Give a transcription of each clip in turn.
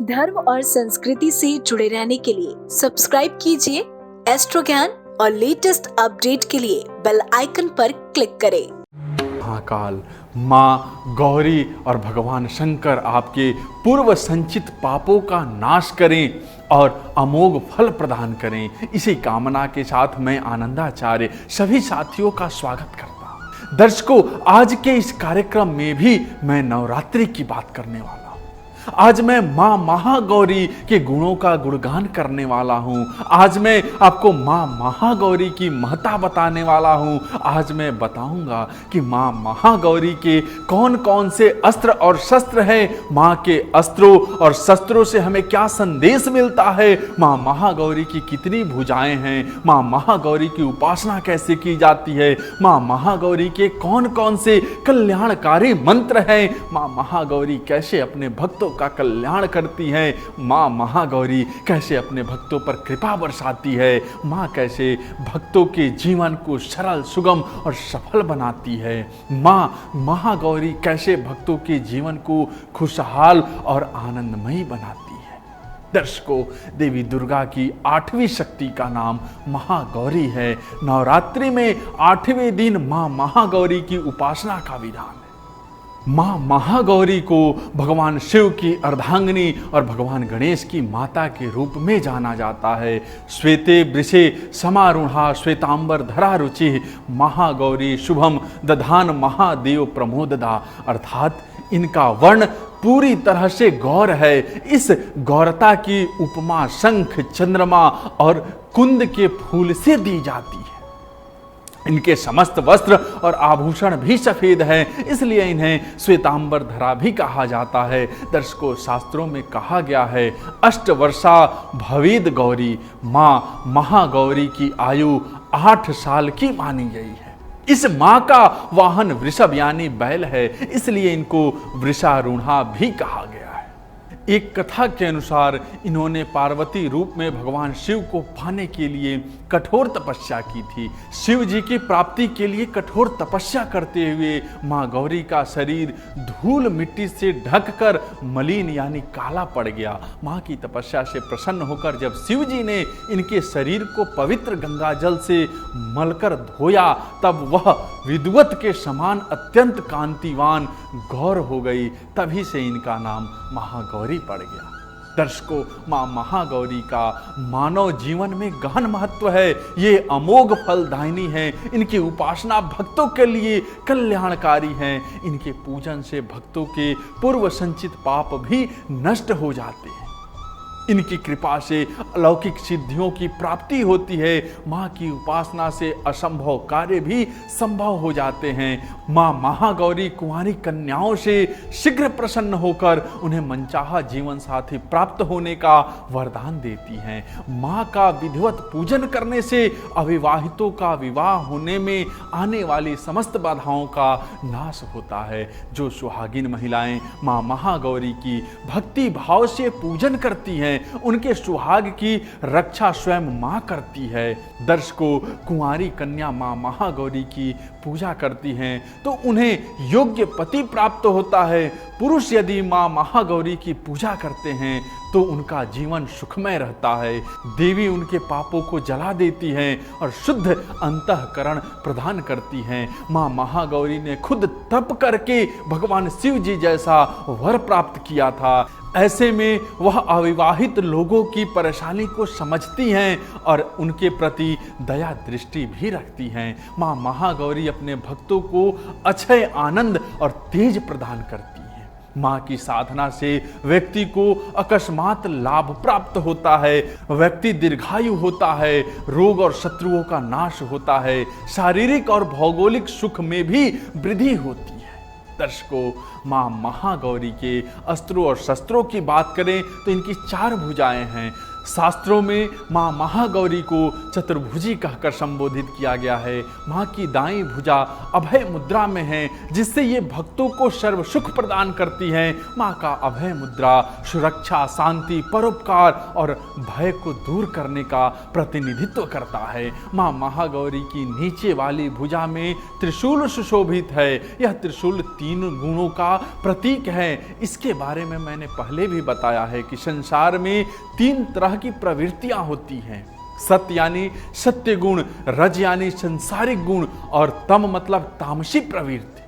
धर्म और संस्कृति से जुड़े रहने के लिए सब्सक्राइब कीजिए एस्ट्रो ज्ञान और लेटेस्ट अपडेट के लिए बेल आइकन पर क्लिक करें। महाकाल, माँ गौरी और भगवान शंकर आपके पूर्व संचित पापों का नाश करें और अमोघ फल प्रदान करें। इसी कामना के साथ मैं आनंदाचार्य सभी साथियों का स्वागत करता हूँ। दर्शकों, आज के इस कार्यक्रम में भी मैं नवरात्रि की बात करने वाला हूँ। आज मैं माँ महागौरी के गुणों का गुणगान करने वाला हूँ। आज मैं आपको माँ महागौरी की महत्ता बताने वाला हूँ। आज मैं बताऊंगा कि माँ महागौरी के कौन कौन से अस्त्र और शस्त्र हैं, माँ के अस्त्रों और शस्त्रों से हमें क्या संदेश मिलता है, माँ महागौरी की कितनी भुजाएं हैं, माँ महागौरी की उपासना कैसे की जाती है, माँ महागौरी के कौन कौन से कल्याणकारी मंत्र हैं, माँ महागौरी कैसे अपने भक्तों का कल्याण करती है, माँ महागौरी कैसे अपने भक्तों पर कृपा बरसाती है, माँ कैसे भक्तों के जीवन को सरल, सुगम और सफल बनाती है, माँ महागौरी कैसे भक्तों के जीवन को खुशहाल और आनंदमयी बनाती है। दर्शकों, देवी दुर्गा की 8वीं शक्ति का नाम महागौरी है। नवरात्रि में 8वें दिन माँ महागौरी की उपासना का विधान है। माँ महागौरी को भगवान शिव की अर्धांगिनी और भगवान गणेश की माता के रूप में जाना जाता है। श्वेते वृषे समारूढ़ा श्वेतांबर धरा रुचि महागौरी शुभम दधान महादेव प्रमोददा, अर्थात इनका वर्ण पूरी तरह से गौर है। इस गौरता की उपमा शंख, चंद्रमा और कुंद के फूल से दी जाती है। इनके समस्त वस्त्र और आभूषण भी सफेद हैं, इसलिए इन्हें श्वेतांबर धरा भी कहा जाता है। दर्शकों, शास्त्रों में कहा गया है, 8 वर्षा भवेद गौरी, माँ महागौरी की आयु 8 साल की मानी गई है। इस माँ का वाहन वृषभ यानी बैल है, इसलिए इनको वृषारूढ़ा भी कहा गया है। एक कथा के अनुसार इन्होंने पार्वती रूप में भगवान शिव को पाने के लिए कठोर तपस्या की थी। शिव जी की प्राप्ति के लिए कठोर तपस्या करते हुए माँ गौरी का शरीर धूल मिट्टी से ढककर मलिन यानी काला पड़ गया। माँ की तपस्या से प्रसन्न होकर जब शिव जी ने इनके शरीर को पवित्र गंगा जल से मलकर धोया, तब वह विद्वत के समान अत्यंत कांतिवान गौर हो गई। तभी से इनका नाम महागौरी पड़ गया। दर्शकों, माँ महागौरी का मानव जीवन में गहन महत्व है। ये अमोघ फलदायिनी है। इनकी उपासना भक्तों के लिए कल्याणकारी है। इनके पूजन से भक्तों के पूर्व संचित पाप भी नष्ट हो जाते हैं। इनकी कृपा से अलौकिक सिद्धियों की प्राप्ति होती है। माँ की उपासना से असंभव कार्य भी संभव हो जाते हैं। माँ महागौरी कुंवारी कन्याओं से शीघ्र प्रसन्न होकर उन्हें मनचाहा जीवन साथी प्राप्त होने का वरदान देती हैं। माँ का विधिवत पूजन करने से अविवाहितों का विवाह होने में आने वाली समस्त बाधाओं का नाश होता है। जो सुहागिन महिलाएं माँ महागौरी की भक्ति भाव से पूजन करती हैं, उनके सुहाग की रक्षा स्वयं मां करती है। दर्शकों, कुंवारी कन्या मां महागौरी की पूजा करती हैं तो उन्हें योग्य पति प्राप्त होता है। पुरुष यदि मां महागौरी की पूजा करते हैं तो उनका जीवन सुखमय रहता है। देवी उनके पापों को जला देती हैं और शुद्ध अंतःकरण प्रदान करती हैं। मां महागौरी ने खुद तप करके भगवान शिव जी जैसा वर प्राप्त किया था। ऐसे में वह अविवाहित लोगों की परेशानी को समझती हैं और उनके प्रति दया दृष्टि भी रखती हैं। मां महागौरी अपने भक्तों को अक्षय आनंद और तेज प्रदान करती हैं। माँ की साधना से व्यक्ति को अकस्मात लाभ प्राप्त होता है, व्यक्ति दीर्घायु होता है, रोग और शत्रुओं का नाश होता है, शारीरिक और भौगोलिक सुख में भी वृद्धि होती है। दर्शकों, माँ महागौरी के अस्त्रों और शस्त्रों की बात करें तो इनकी 4 भुजाएं हैं। शास्त्रों में माँ महागौरी को चतुर्भुजी कहकर संबोधित किया गया है। माँ की दाईं भुजा अभय मुद्रा में है, जिससे ये भक्तों को सर्व सुख प्रदान करती है। माँ का अभय मुद्रा सुरक्षा, शांति, परोपकार और भय को दूर करने का प्रतिनिधित्व करता है। माँ महागौरी की नीचे वाली भुजा में त्रिशूल सुशोभित है। यह त्रिशूल 3 गुणों का प्रतीक है। इसके बारे में मैंने पहले भी बताया है कि संसार में 3 तरह की प्रवृत्तियां होती हैं। सत्य यानी सत्य गुण, रज यानी संसारिक गुण और तम मतलब तामसी प्रवृत्ति।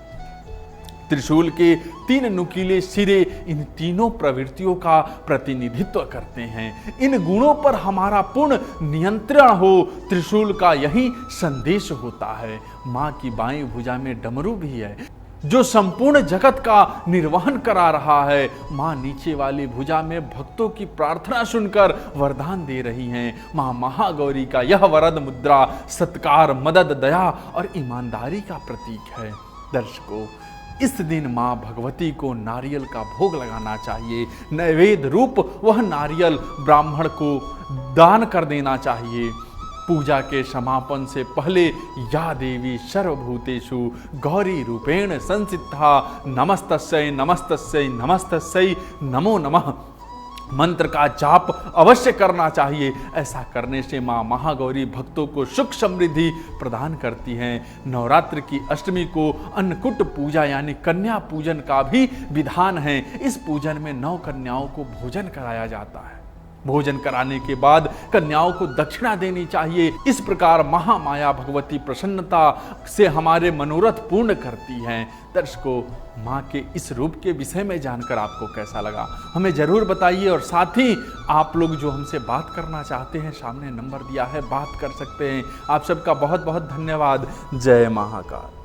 त्रिशूल के 3 नुकीले सिरे इन तीनों प्रवृत्तियों का प्रतिनिधित्व करते हैं। इन गुणों पर हमारा पूर्ण नियंत्रण हो, त्रिशूल का यही संदेश होता है। माँ की बाईं भुजा में डमरू भी है, जो संपूर्ण जगत का निर्वहन करा रहा है। माँ नीचे वाली भुजा में भक्तों की प्रार्थना सुनकर वरदान दे रही हैं। माँ महागौरी का यह वरद मुद्रा सत्कार, मदद, दया और ईमानदारी का प्रतीक है। दर्शकों, इस दिन माँ भगवती को नारियल का भोग लगाना चाहिए। नैवेद्य रूप वह नारियल ब्राह्मण को दान कर देना चाहिए। पूजा के समापन से पहले या देवी सर्वभूतेषु गौरी रूपेण संसिद्धा नमस्तस्यै नमस्तस्यै नमस्तस्यै नमो नमः मंत्र का जाप अवश्य करना चाहिए। ऐसा करने से माँ महागौरी भक्तों को सुख समृद्धि प्रदान करती हैं। नवरात्र की अष्टमी को अन्नकूट पूजा यानी कन्या पूजन का भी विधान है। इस पूजन में 9 कन्याओं को भोजन कराया जाता है। भोजन कराने के बाद कन्याओं को दक्षिणा देनी चाहिए। इस प्रकार महामाया भगवती प्रसन्नता से हमारे मनोरथ पूर्ण करती हैं। दर्शकों, माँ के इस रूप के विषय में जानकर आपको कैसा लगा हमें जरूर बताइए। और साथ ही आप लोग जो हमसे बात करना चाहते हैं, सामने नंबर दिया है, बात कर सकते हैं। आप सबका बहुत बहुत धन्यवाद। जय महाकाल।